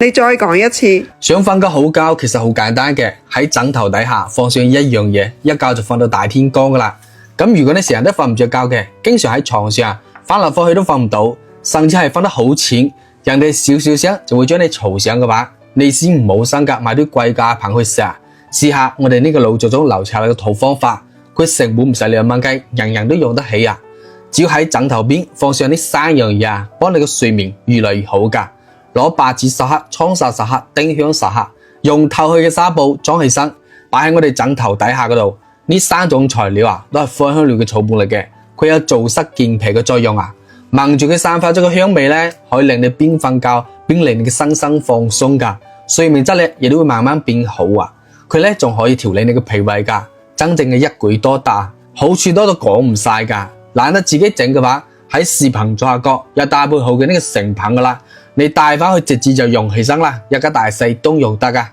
你再講一次。想瞓個好覺其實好簡單嘅，喺枕頭底下放上一樣嘢，一覺就瞓到大天光噶啦。咁如果你成日都瞓唔着覺嘅，經常喺床上翻嚟翻去都瞓唔到，甚至係瞓得好淺，人哋少少聲就會將你嘈醒嘅話，你先唔好心急買啲貴價棒去試下。試下我哋呢個老祖宗留下嚟嘅好方法，佢成本唔使2蚊雞，人人都用得起啊！只要喺枕頭邊放上呢3樣嘢啊，幫你嘅睡眠越嚟越好噶。攞白芷10克、蒼煞10克、丁香10克，用透氣嘅紗布裝起身，擺喺我哋枕頭底下嗰度。呢3種材料啊，都係芳香料嘅草本嚟嘅，佢有燥濕健脾嘅作用啊。聞住佢散發咗個香味咧，可以令你邊瞓覺邊令你嘅身心放鬆噶，睡眠質量亦都會慢慢變好啊。佢咧仲可以調理你嘅脾胃噶，真正嘅一舉多得，好處多到講唔晒噶。懶得自己整嘅話，喺視頻左下角有搭配好嘅呢個成品噶啦，你帶翻去直接就用起身啦，一家大細都用得噶。